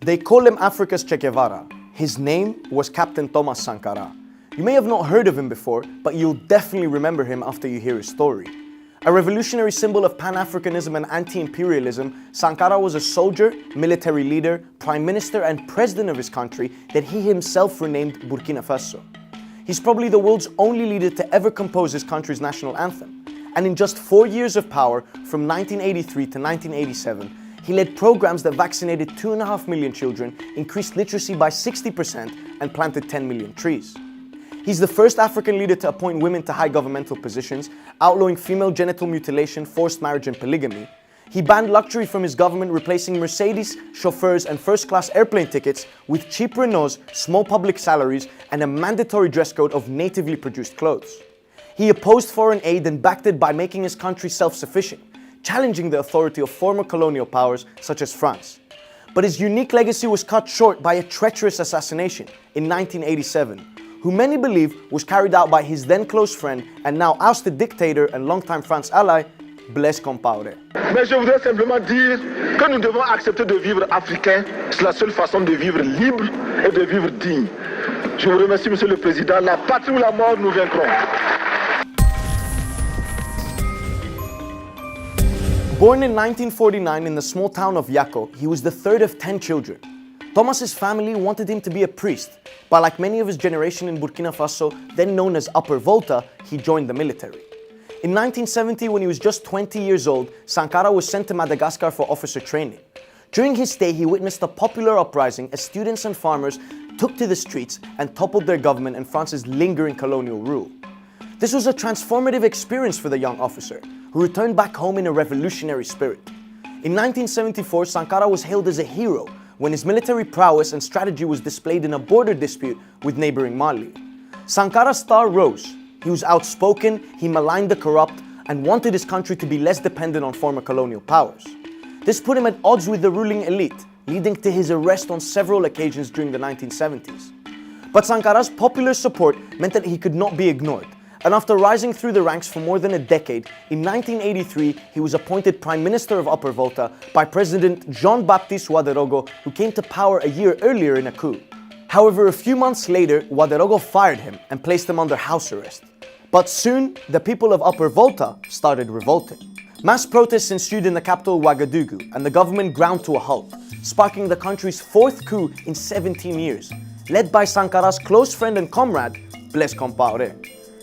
They call him Africa's Che Guevara. His name was Captain Thomas Sankara. You may have not heard of him before, but you'll definitely remember him after you hear his story. A revolutionary symbol of Pan-Africanism and anti-imperialism, Sankara was a soldier, military leader, prime minister and president of his country that he himself renamed Burkina Faso. He's probably the world's only leader to ever compose his country's national anthem. And in just 4 years of power, from 1983 to 1987, he led programs that vaccinated 2.5 million children, increased literacy by 60%, and planted 10 million trees. He's the first African leader to appoint women to high governmental positions, outlawing female genital mutilation, forced marriage and polygamy. He banned luxury from his government, replacing Mercedes, chauffeurs and first-class airplane tickets with cheap Renaults, small public salaries and a mandatory dress code of natively produced clothes. He opposed foreign aid and backed it by making his country self-sufficient, challenging the authority of former colonial powers such as France. But his unique legacy was cut short by a treacherous assassination in 1987, who many believe was carried out by his then close friend and now ousted dictator and longtime France ally, Blaise Compaoré. Mais je voudrais simplement dire que nous devons accepter de vivre africain. C'est la seule façon de vivre libre et de vivre digne. Je vous remercie, Monsieur le Président. La patrie ou la mort, nous vaincrons. Born in 1949 in the small town of Yako, he was the third of 10 children. Thomas's family wanted him to be a priest, but like many of his generation in Burkina Faso, then known as Upper Volta, he joined the military. In 1970, when he was just 20 years old, Sankara was sent to Madagascar for officer training. During his stay, he witnessed a popular uprising as students and farmers took to the streets and toppled their government and France's lingering colonial rule. This was a transformative experience for the young officer, who returned back home in a revolutionary spirit. In 1974, Sankara was hailed as a hero when his military prowess and strategy was displayed in a border dispute with neighboring Mali. Sankara's star rose. He was outspoken, he maligned the corrupt, and wanted his country to be less dependent on former colonial powers. This put him at odds with the ruling elite, leading to his arrest on several occasions during the 1970s. But Sankara's popular support meant that he could not be ignored, and after rising through the ranks for more than a decade, in 1983 he was appointed Prime Minister of Upper Volta by President Jean-Baptiste Ouédraogo, who came to power a year earlier in a coup. However, a few months later, Ouédraogo fired him and placed him under house arrest. But soon, the people of Upper Volta started revolting. Mass protests ensued in the capital Ouagadougou, and the government ground to a halt, sparking the country's fourth coup in 17 years, led by Sankara's close friend and comrade, Blaise Compaoré.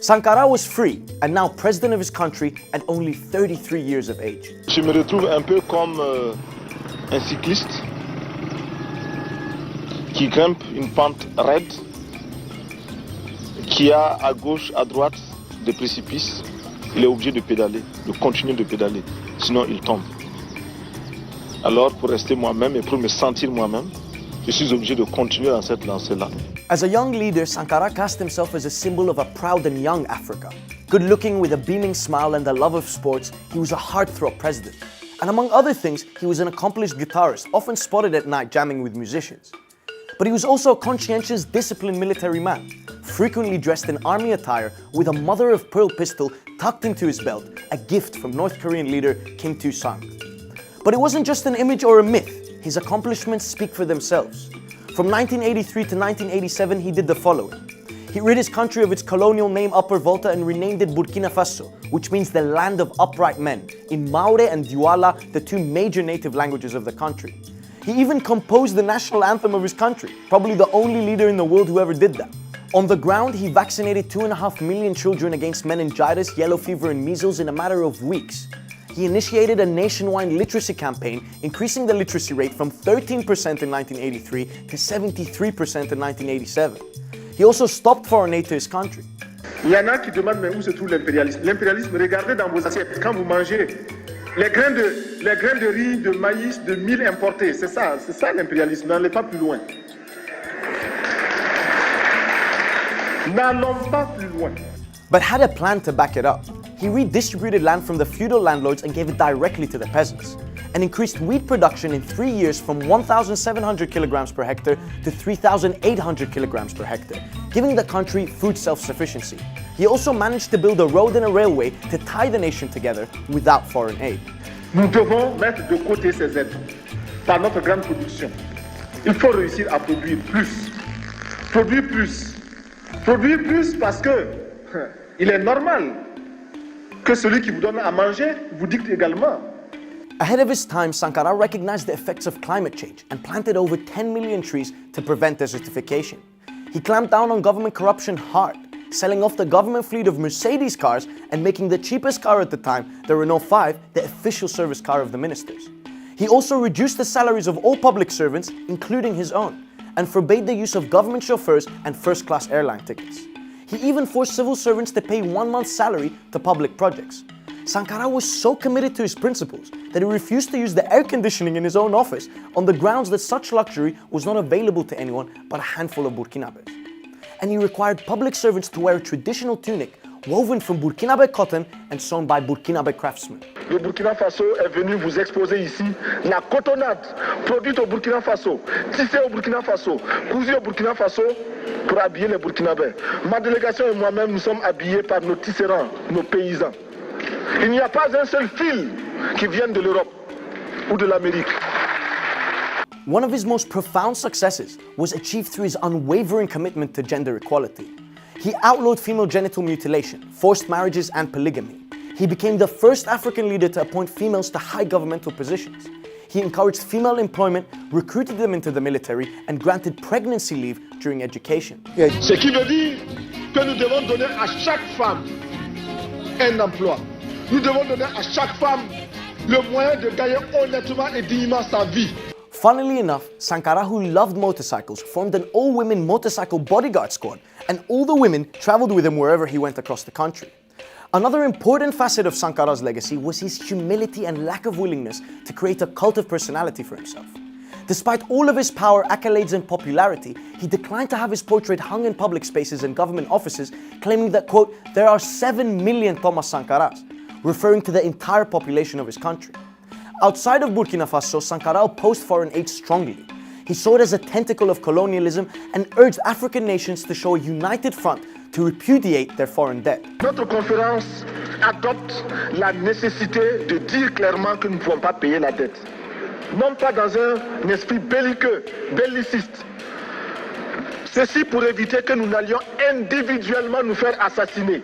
Sankara was free and now president of his country at only 33 years of age. Je me retrouve un peu comme un cycliste qui grimpe une pente raide, qui a à gauche, à droite des précipices. Il est obligé de pédaler, de continuer de pédaler, sinon il tombe. Alors pour rester moi-même et pour me sentir moi-même, je suis obligé de continuer dans cette lancée-là. As a young leader, Sankara cast himself as a symbol of a proud and young Africa. Good-looking with a beaming smile and a love of sports, he was a heartthrob president. And among other things, he was an accomplished guitarist, often spotted at night jamming with musicians. But he was also a conscientious, disciplined military man, frequently dressed in army attire with a mother-of-pearl pistol tucked into his belt, a gift from North Korean leader Kim Il-sung. But it wasn't just an image or a myth. His accomplishments speak for themselves. From 1983 to 1987, he did the following. He rid his country of its colonial name Upper Volta and renamed it Burkina Faso, which means the land of upright men, in Maore and Douala, the two major native languages of the country. He even composed the national anthem of his country, probably the only leader in the world who ever did that. On the ground, he vaccinated 2.5 million children against meningitis, yellow fever and measles in a matter of weeks. He initiated a nationwide literacy campaign, increasing the literacy rate from 13% in 1983 to 73% in 1987. He also stopped foreign aid to his country. Il y en a qui demandent mais où se trouve l'impérialisme. L'impérialisme, regardez dans vos assiettes quand vous mangez les grains de riz, de maïs, de mil importés. C'est ça l'impérialisme. N'allez pas plus loin. N'allons pas plus loin. But had a plan to back it up. He redistributed land from the feudal landlords and gave it directly to the peasants, and increased wheat production in 3 years from 1,700 kilograms per hectare to 3,800 kilograms per hectare, giving the country food self-sufficiency. He also managed to build a road and a railway to tie the nation together without foreign aid. Nous devons mettre de côté ces aides par notre grande production. Il faut réussir à produire plus. Produire plus. Produire plus parce que il est normal que celui qui vous donne à manger vous dicte également. Ahead of his time, Sankara recognized the effects of climate change and planted over 10 million trees to prevent desertification. He clamped down on government corruption hard, selling off the government fleet of Mercedes cars and making the cheapest car at the time, the Renault 5, the official service car of the ministers. He also reduced the salaries of all public servants, including his own, and forbade the use of government chauffeurs and first-class airline tickets. He even forced civil servants to pay 1 month's salary to public projects. Sankara was so committed to his principles that he refused to use the air conditioning in his own office on the grounds that such luxury was not available to anyone but a handful of Burkinabés. And he required public servants to wear a traditional tunic woven from Burkinabe cotton and sewn by Burkinabe craftsmen. Le Burkina Faso est venu vous exposer ici la cotonnade produite au Burkina Faso, tissée au Burkina Faso, cousue au Burkina Faso pour habiller les Burkinabés. Ma délégation et moi-même, nous sommes habillés par nos tisserands, nos paysans. Il n'y a pas un seul fil qui vienne de l'Europe ou de l'Amérique. One of his most profound successes was achieved through his unwavering commitment to gender equality. He outlawed female genital mutilation, forced marriages, and polygamy. He became the first African leader to appoint females to high governmental positions. He encouraged female employment, recruited them into the military, and granted pregnancy leave during education. Ce qui veut dire que nous devons donner à chaque femme un emploi. Nous devons donner à chaque femme le moyen de gagner honnêtement et dignement sa vie. Funnily enough, Sankara, who loved motorcycles, formed an all-women motorcycle bodyguard squad, and all the women traveled with him wherever he went across the country. Another important facet of Sankara's legacy was his humility and lack of willingness to create a cult of personality for himself. Despite all of his power, accolades, and popularity, he declined to have his portrait hung in public spaces and government offices, claiming that, quote, there are 7 million Thomas Sankaras, referring to the entire population of his country. Outside of Burkina Faso, Sankara opposed foreign aid strongly. He saw it as a tentacle of colonialism and urged African nations to show a united front to repudiate their foreign debt. Notre conférence adopte la nécessité de dire clairement que nous ne pouvons pas payer la dette. Non pas dans un esprit belliqueux, belliciste. Ceci pour éviter que nous n'allions individuellement nous faire assassiner.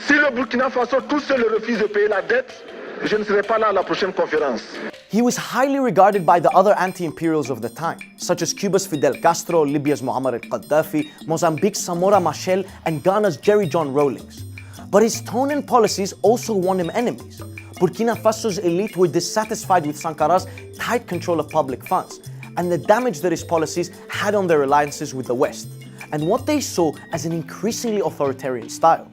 Si le Burkina Faso tout seul refuse de payer la dette, je ne serai pas là à la prochaine conférence. He was highly regarded by the other anti-imperials of the time, such as Cuba's Fidel Castro, Libya's Muammar al-Gaddafi, Mozambique's Samora Machel, and Ghana's Jerry John Rawlings. But his tone and policies also won him enemies. Burkina Faso's elite were dissatisfied with Sankara's tight control of public funds and the damage that his policies had on their alliances with the West, and what they saw as an increasingly authoritarian style.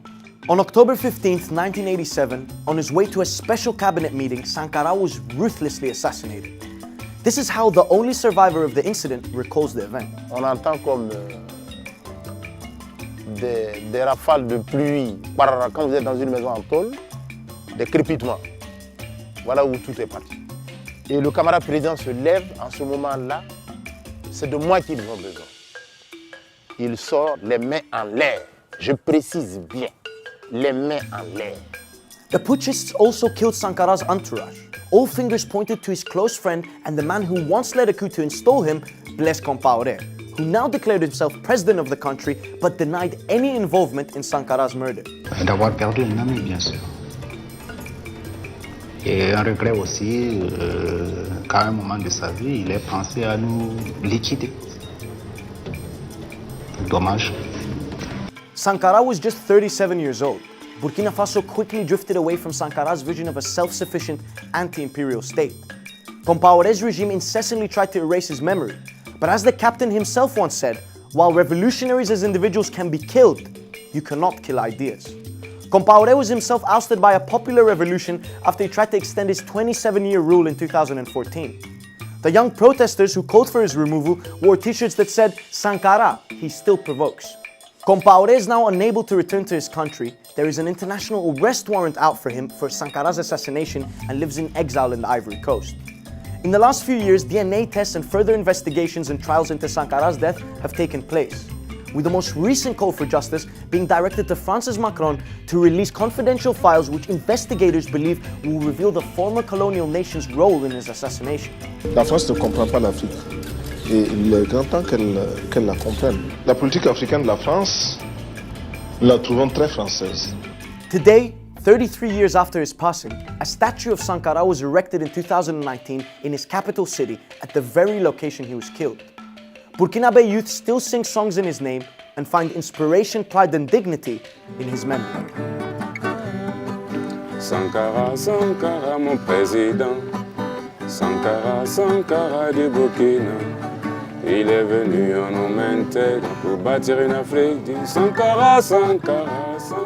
On October 15, 1987, on his way to a special cabinet meeting, Sankara was ruthlessly assassinated. This is how the only survivor of the incident recalls the event. On entend comme des rafales de pluie, quand vous êtes dans une maison en tôle, des crépitements. Voilà où tout est parti. Et le camarade président se lève en ce moment-là, c'est de moi qu'ils ont besoin. Il sort les mains en l'air, je précise bien. Les mains en l'air. The putschists also killed Sankara's entourage. All fingers pointed to his close friend and the man who once led a coup to install him, Blaise Compaoré, who now declared himself president of the country but denied any involvement in Sankara's murder. D'avoir perdu un ami, bien sûr. Et un regret aussi qu'à un moment de sa vie, il ait pensé à nous liquider. Dommage. Sankara was just 37 years old. Burkina Faso quickly drifted away from Sankara's vision of a self-sufficient anti-imperial state. Compaoré's regime incessantly tried to erase his memory, but as the captain himself once said, while revolutionaries as individuals can be killed, you cannot kill ideas. Compaoré was himself ousted by a popular revolution after he tried to extend his 27-year rule in 2014. The young protesters who called for his removal wore t-shirts that said, Sankara, he still provokes. Compaoré is now unable to return to his country. There is an international arrest warrant out for him for Sankara's assassination and lives in exile in the Ivory Coast. In the last few years, DNA tests and further investigations and trials into Sankara's death have taken place. with the most recent call for justice being directed to Francis Macron to release confidential files which investigators believe will reveal the former colonial nation's role in his assassination. La France ne comprend pas l'Afrique et il est grand temps qu'elle la comprenne. La politique africaine de la France, nous la trouvons très française. Today, 33 years after his passing, a statue of Sankara was erected in 2019 in his capital city at the very location he was killed. Burkinabe youth still sing songs in his name and find inspiration, pride and dignity in his memory. Sankara, Sankara, mon président. Sankara, Sankara du Burkina. Il est venu en homme intègre pour bâtir une Afrique du Sankara, Sankara, Sankara.